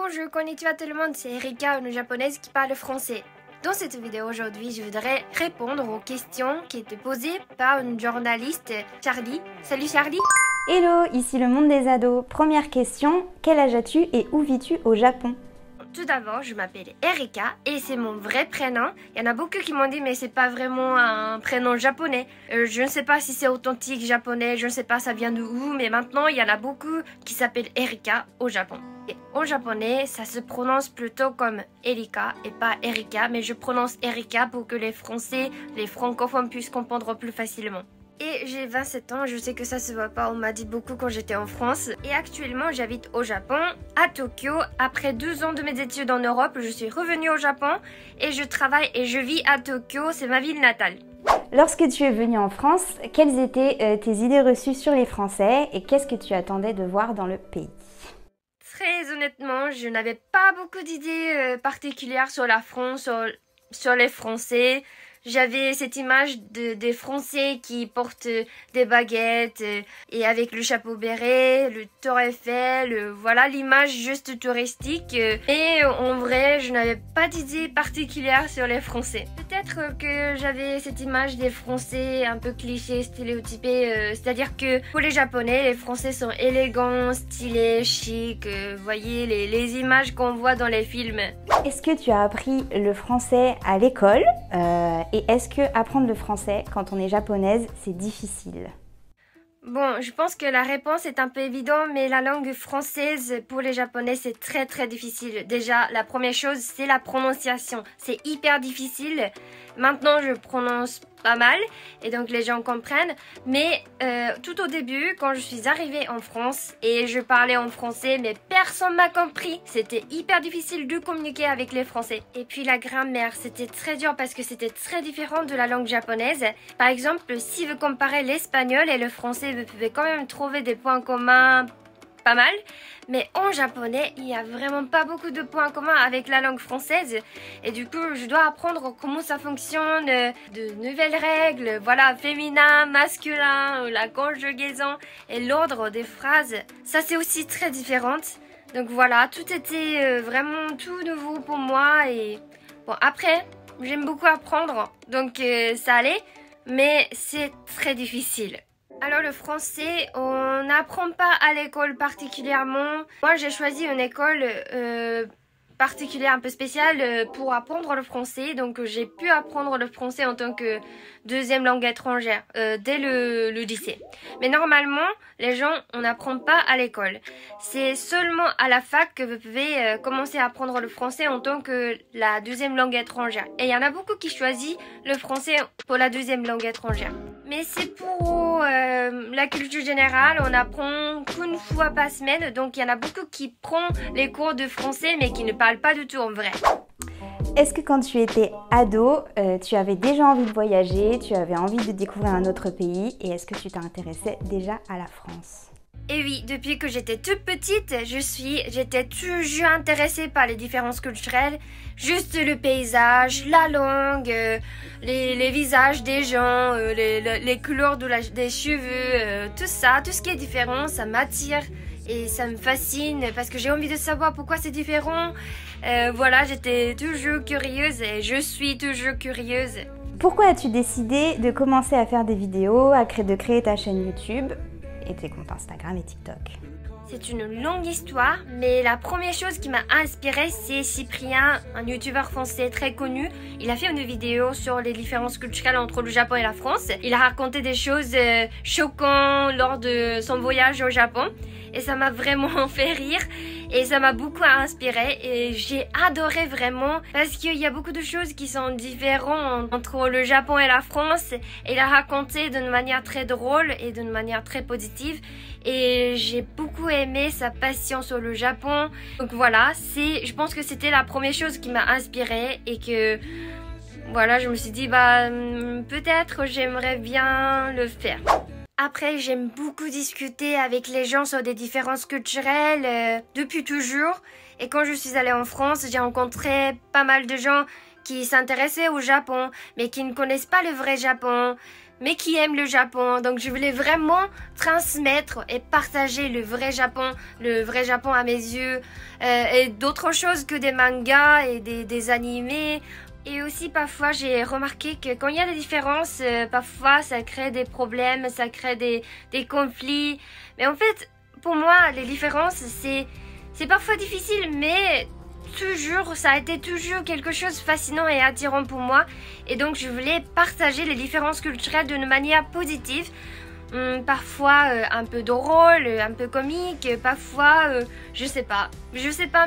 Bonjour, konnichiwa tout le monde, c'est Erika, une japonaise qui parle français. Dans cette vidéo aujourd'hui, je voudrais répondre aux questions qui étaient posées par une journaliste, Charlie. Salut Charlie. Hello, ici le monde des ados. Première question, quel âge as-tu et où vis-tu au Japon? Tout d'abord, je m'appelle Erika et c'est mon vrai prénom. Il y en a beaucoup qui m'ont dit mais c'est pas vraiment un prénom japonais. Je ne sais pas si c'est authentique japonais, je ne sais pas ça vient de où, mais maintenant il y en a beaucoup qui s'appellent Erika au Japon. Et en japonais, ça se prononce plutôt comme Erika et pas Erika, mais je prononce Erika pour que les Français, les francophones puissent comprendre plus facilement. Et j'ai 27 ans, je sais que ça se voit pas, on m'a dit beaucoup quand j'étais en France. Et actuellement, j'habite au Japon, à Tokyo. Après 12 ans de mes études en Europe, je suis revenue au Japon et je travaille et je vis à Tokyo, c'est ma ville natale. Lorsque tu es venue en France, quelles étaient tes idées reçues sur les Français et qu'est-ce que tu attendais de voir dans le pays? Très honnêtement, je n'avais pas beaucoup d'idées particulières sur la France, sur les Français. J'avais cette image des Français qui portent des baguettes et avec le chapeau béret, le Tour Eiffel, voilà l'image juste touristique. Et en vrai, je n'avais pas d'idée particulière sur les Français. Peut-être que j'avais cette image des Français un peu cliché, stéréotypé, c'est-à-dire que pour les Japonais, les Français sont élégants, stylés, chics, vous voyez les images qu'on voit dans les films. Est-ce que tu as appris le français à l'école et est-ce que apprendre le français quand on est japonaise, c'est difficile? Bon, je pense que la réponse est un peu évidente, mais la langue française pour les Japonais, c'est très difficile. Déjà, la première chose, c'est la prononciation. C'est hyper difficile. Maintenant, je prononce pas mal et donc les gens comprennent. Mais tout au début, quand je suis arrivée en France et je parlais en français, mais personne m'a compris. C'était hyper difficile de communiquer avec les Français. Et puis la grammaire, c'était très dur parce que c'était très différent de la langue japonaise. Par exemple, si vous comparez l'espagnol et le français, vous pouvez quand même trouver des points communs pas mal, mais en japonais, il n'y a vraiment pas beaucoup de points communs avec la langue française et du coup, je dois apprendre comment ça fonctionne, de nouvelles règles, voilà, féminin, masculin, la conjugaison et l'ordre des phrases. Ça, c'est aussi très différent. Donc voilà, tout était vraiment tout nouveau pour moi et bon, après, j'aime beaucoup apprendre, donc ça allait, mais c'est très difficile. Alors le français, on n'apprend pas à l'école particulièrement. Moi j'ai choisi une école particulière, un peu spéciale pour apprendre le français. Donc j'ai pu apprendre le français en tant que deuxième langue étrangère dès le lycée. Mais normalement, les gens, on n'apprend pas à l'école. C'est seulement à la fac que vous pouvez commencer à apprendre le français en tant que la deuxième langue étrangère. Et il y en a beaucoup qui choisissent le français pour la deuxième langue étrangère. Mais c'est pour la culture générale, on apprend qu'une fois par semaine, donc il y en a beaucoup qui prennent les cours de français mais qui ne parlent pas du tout en vrai. Est-ce que quand tu étais ado, tu avais déjà envie de voyager, tu avais envie de découvrir un autre pays et est-ce que tu t'intéressais déjà à la France? Et oui, depuis que j'étais toute petite, j'étais toujours intéressée par les différences culturelles, juste le paysage, la langue, les visages des gens, les couleurs des cheveux, tout ça, tout ce qui est différent, ça m'attire et ça me fascine parce que j'ai envie de savoir pourquoi c'est différent. Voilà, j'étais toujours curieuse et je suis toujours curieuse. Pourquoi as-tu décidé de commencer à faire des vidéos, de créer ta chaîne YouTube et tes comptes Instagram et TikTok? C'est une longue histoire, mais la première chose qui m'a inspirée, c'est Cyprien, un youtubeur français très connu. Il a fait une vidéo sur les différences culturelles entre le Japon et la France. Il a raconté des choses choquantes lors de son voyage au Japon. Et ça m'a vraiment fait rire et ça m'a beaucoup inspiré et j'ai adoré vraiment parce qu'il y a beaucoup de choses qui sont différentes entre le Japon et la France et il a raconté d'une manière très drôle et d'une manière très positive et j'ai beaucoup aimé sa passion sur le Japon. Donc voilà, je pense que c'était la première chose qui m'a inspirée et que voilà, je me suis dit bah peut-être j'aimerais bien le faire. Après, j'aime beaucoup discuter avec les gens sur des différences culturelles depuis toujours. Et quand je suis allée en France, j'ai rencontré pas mal de gens qui s'intéressaient au Japon, mais qui ne connaissent pas le vrai Japon. mais qui aiment le Japon. Donc je voulais vraiment transmettre et partager le vrai Japon à mes yeux, et d'autres choses que des mangas et des animés. Et aussi parfois j'ai remarqué que quand il y a des différences, parfois ça crée des problèmes, ça crée des conflits. Mais en fait, pour moi, les différences, c'est parfois difficile, mais toujours, ça a été toujours quelque chose de fascinant et attirant pour moi. Et donc je voulais partager les différences culturelles d'une manière positive. Parfois un peu drôle, un peu comique, parfois je sais pas,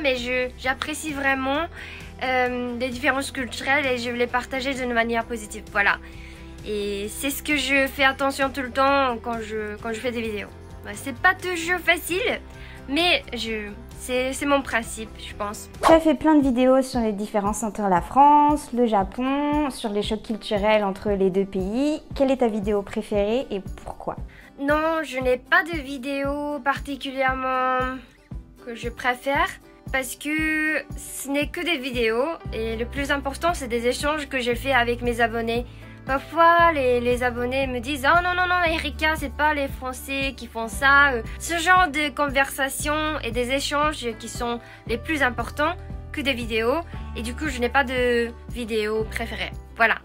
mais j'apprécie vraiment des différences culturelles et je veux les partager d'une manière positive, voilà. Et c'est ce que je fais attention tout le temps quand je fais des vidéos. C'est pas toujours facile, mais c'est mon principe, je pense. Tu as fait plein de vidéos sur les différences entre la France, le Japon, sur les chocs culturels entre les deux pays. Quelle est ta vidéo préférée et pourquoi? Non, je n'ai pas de vidéo particulièrement que je préfère parce que ce n'est que des vidéos et le plus important c'est des échanges que j'ai fait avec mes abonnés. Parfois, les abonnés me disent « Oh non, Erika, c'est pas les Français qui font ça. » Ce genre de conversations et des échanges qui sont les plus importants que des vidéos. Et du coup, je n'ai pas de vidéo préférée. Voilà.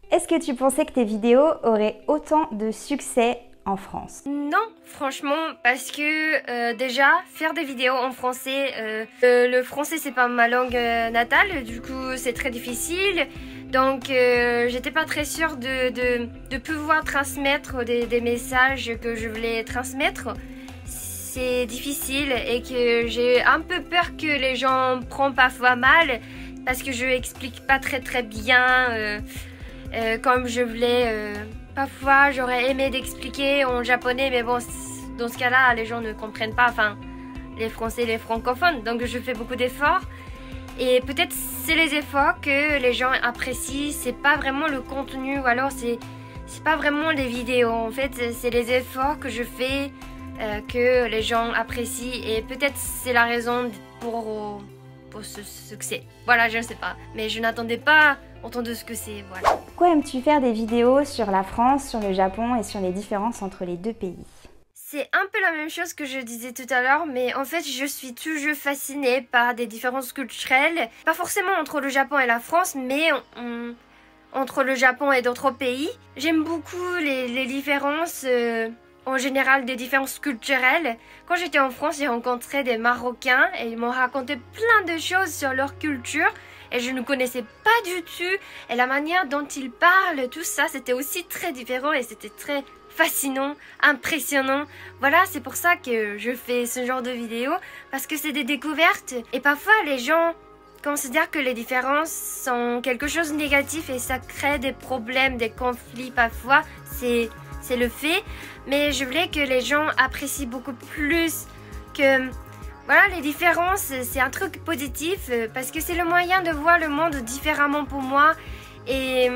Est-ce que tu pensais que tes vidéos auraient autant de succès en France? Non, franchement, parce que déjà, faire des vidéos en français, le français, c'est pas ma langue natale. Du coup, c'est très difficile. Donc j'étais pas très sûre de pouvoir transmettre des messages que je voulais transmettre. C'est difficile et que j'ai un peu peur que les gens prennent parfois mal parce que je explique pas très bien comme je voulais. Parfois j'aurais aimé d'expliquer en japonais, mais bon, dans ce cas-là les gens ne comprennent pas, enfin les Français, les francophones, donc je fais beaucoup d'efforts. Et peut-être c'est les efforts que les gens apprécient, c'est pas vraiment le contenu ou alors c'est pas vraiment les vidéos. En fait, c'est les efforts que je fais que les gens apprécient et peut-être c'est la raison pour ce succès. Voilà, je ne sais pas, mais je n'attendais pas autant de ce que c'est, voilà. Pourquoi aimes-tu faire des vidéos sur la France, sur le Japon et sur les différences entre les deux pays? C'est un peu la même chose que je disais tout à l'heure, mais en fait, je suis toujours fascinée par des différences culturelles. Pas forcément entre le Japon et la France, mais entre le Japon et d'autres pays. J'aime beaucoup les différences, en général des différences culturelles. Quand j'étais en France, j'ai rencontré des Marocains et ils m'ont raconté plein de choses sur leur culture. Et je ne connaissais pas du tout. Et la manière dont ils parlent, tout ça, c'était aussi très différent et c'était très fascinant, impressionnant. Voilà, c'est pour ça que je fais ce genre de vidéos, parce que c'est des découvertes. Et parfois, les gens considèrent que les différences sont quelque chose de négatif et ça crée des problèmes, des conflits parfois. C'est le fait. Mais je voulais que les gens apprécient beaucoup plus que... Voilà, les différences, c'est un truc positif parce que c'est le moyen de voir le monde différemment pour moi. Et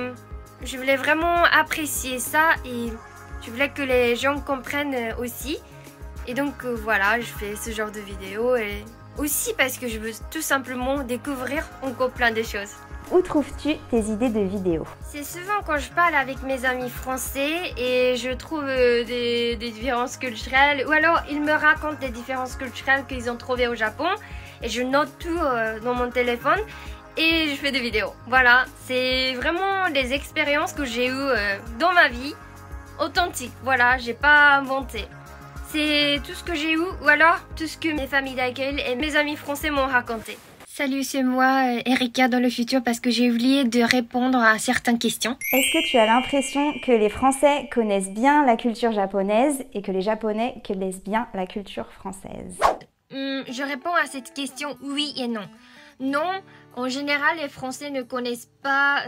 je voulais vraiment apprécier ça et... je voulais que les gens comprennent aussi. Et donc voilà, je fais ce genre de vidéos. Et aussi parce que je veux tout simplement découvrir encore plein de choses. Où trouves-tu tes idées de vidéos? C'est souvent quand je parle avec mes amis français et je trouve des différences culturelles. Ou alors ils me racontent des différences culturelles qu'ils ont trouvées au Japon. Et je note tout dans mon téléphone. Et je fais des vidéos. Voilà, c'est vraiment des expériences que j'ai eues dans ma vie. Authentique, voilà, j'ai pas inventé. C'est tout ce que j'ai eu ou alors tout ce que mes familles d'accueil et mes amis français m'ont raconté. Salut, c'est moi, Erika, dans le futur, parce que j'ai oublié de répondre à certaines questions. Est-ce que tu as l'impression que les Français connaissent bien la culture japonaise et que les Japonais connaissent bien la culture française? Je réponds à cette question oui et non. Non, en général, les Français ne connaissent pas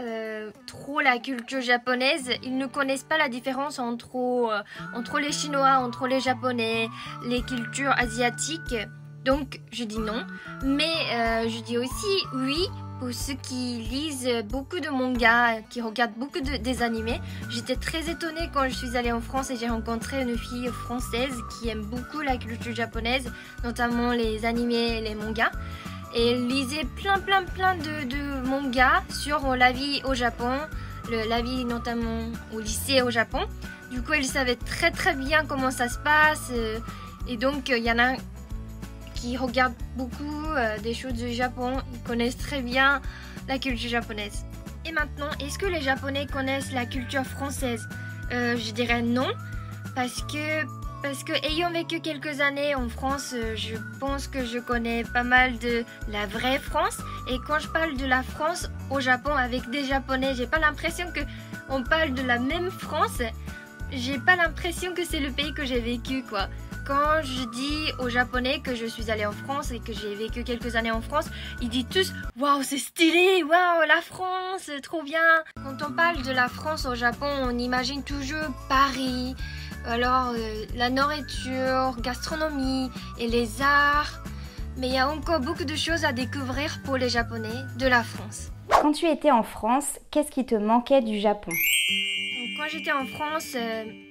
trop la culture japonaise. Ils ne connaissent pas la différence entre les Chinois, entre les Japonais, les cultures asiatiques. Donc, je dis non. Mais je dis aussi oui pour ceux qui lisent beaucoup de mangas, qui regardent beaucoup des animés. J'étais très étonnée quand je suis allée en France et j'ai rencontré une fille française qui aime beaucoup la culture japonaise, notamment les animés et les mangas. Et elle lisait plein de mangas sur la vie au Japon, la vie notamment au lycée au Japon. Du coup, elle savait très bien comment ça se passe. Et donc, il y en a qui regardent beaucoup des choses du Japon. Ils connaissent très bien la culture japonaise. Et maintenant, est-ce que les Japonais connaissent la culture française? Je dirais non, parce que ayant vécu quelques années en France, je pense que je connais pas mal de la vraie France. Et quand je parle de la France au Japon avec des Japonais, j'ai pas l'impression que on parle de la même France. J'ai pas l'impression que c'est le pays que j'ai vécu, quoi. Quand je dis aux Japonais que je suis allée en France et que j'ai vécu quelques années en France, ils disent tous « Waouh, c'est stylé! Waouh, la France, trop bien !» Quand on parle de la France au Japon, on imagine toujours Paris, alors la nourriture, gastronomie et les arts. Mais il y a encore beaucoup de choses à découvrir pour les Japonais de la France. Quand tu étais en France, qu'est-ce qui te manquait du Japon? Quand j'étais en France,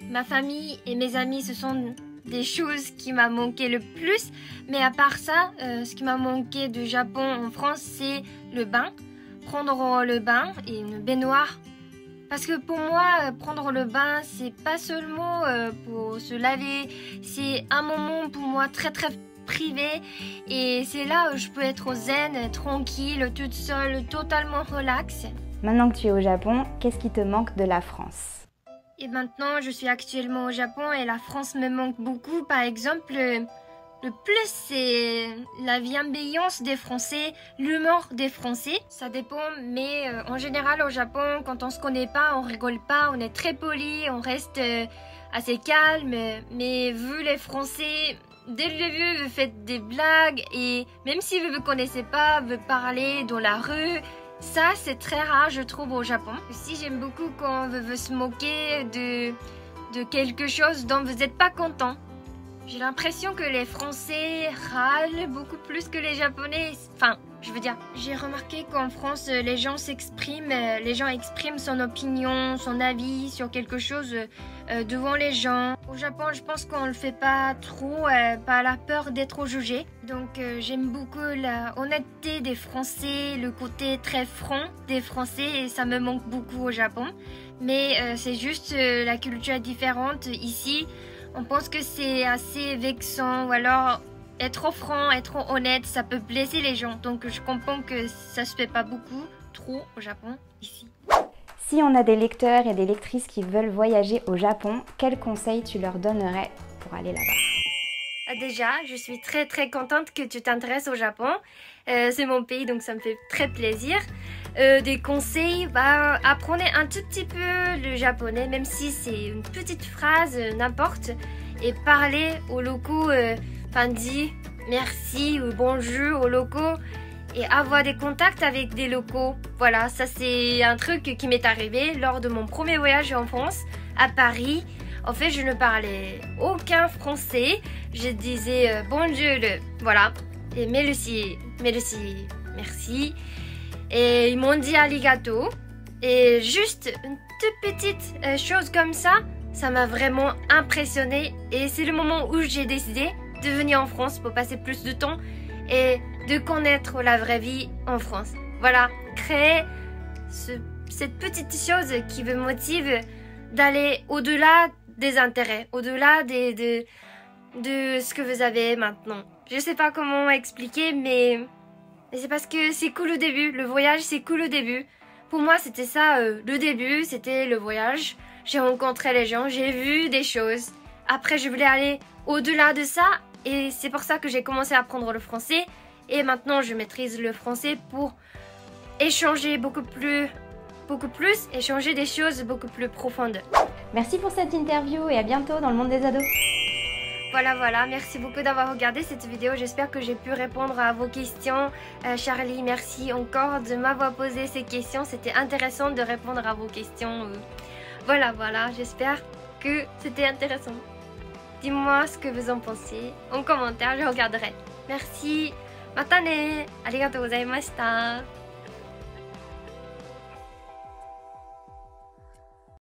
ma famille et mes amis, ce sont des choses qui m'a manqué le plus. Mais à part ça, ce qui m'a manqué du Japon en France, c'est le bain. Prendre le bain et une baignoire. Parce que pour moi, prendre le bain, c'est pas seulement pour se laver. C'est un moment pour moi très privé. Et c'est là où je peux être zen, tranquille, toute seule, totalement relax. Maintenant que tu es au Japon, qu'est-ce qui te manque de la France? Et maintenant, je suis actuellement au Japon et la France me manque beaucoup. Par exemple, le plus, c'est la bienveillance des Français, l'humour des Français. Ça dépend, mais en général, au Japon, quand on se connaît pas, on rigole pas, on est très poli, on reste assez calme. Mais vu les Français, dès le début, vous faites des blagues et même si vous ne vous connaissez pas, vous parlez dans la rue. Ça, c'est très rare, je trouve, au Japon. Aussi, j'aime beaucoup quand on veut se moquer de quelque chose dont vous n'êtes pas content. J'ai l'impression que les Français râlent beaucoup plus que les Japonais. Enfin, je veux dire, j'ai remarqué qu'en France, les gens expriment son opinion, son avis sur quelque chose devant les gens. Au Japon, je pense qu'on le fait pas trop, par la peur d'être jugé. Donc, j'aime beaucoup la honnêteté des Français, le côté très franc des Français, et ça me manque beaucoup au Japon. Mais c'est juste la culture est différente ici. On pense que c'est assez vexant, ou alors être trop franc, être trop honnête, ça peut blesser les gens. Donc je comprends que ça se fait pas beaucoup, trop au Japon, ici. Si on a des lecteurs et des lectrices qui veulent voyager au Japon, quels conseils tu leur donnerais pour aller là-bas? Déjà, je suis très contente que tu t'intéresses au Japon. C'est mon pays, donc ça me fait très plaisir. Des conseils, apprenez un tout petit peu le japonais, même si c'est une petite phrase, n'importe. Et parlez aux locaux, dis merci ou bonjour aux locaux. Et avoir des contacts avec des locaux. Voilà, ça c'est un truc qui m'est arrivé lors de mon premier voyage en France, à Paris. En fait, je ne parlais aucun français. Je disais bonjour, voilà. Et merci. Merci. Et ils m'ont dit arigato. Et juste une toute petite chose comme ça, ça m'a vraiment impressionnée. Et c'est le moment où j'ai décidé de venir en France pour passer plus de temps et de connaître la vraie vie en France. Voilà, créer cette petite chose qui me motive d'aller au-delà des intérêts, au-delà de ce que vous avez maintenant. Je sais pas comment expliquer, mais c'est parce que c'est cool au début. Le voyage, c'est cool au début. Pour moi, c'était ça, le début, c'était le voyage. J'ai rencontré les gens, j'ai vu des choses. Après, je voulais aller au-delà de ça. Et c'est pour ça que j'ai commencé à apprendre le français. Et maintenant, je maîtrise le français pour échanger beaucoup plus, échanger des choses beaucoup plus profondes. Merci pour cette interview et à bientôt dans le monde des ados. Voilà, merci beaucoup d'avoir regardé cette vidéo. J'espère que j'ai pu répondre à vos questions. Charlie, merci encore de m'avoir posé ces questions. C'était intéressant de répondre à vos questions. Voilà, j'espère que c'était intéressant. Dis-moi ce que vous en pensez en commentaire, je regarderai. Merci. Mata ne. Arigatou gozaimashita.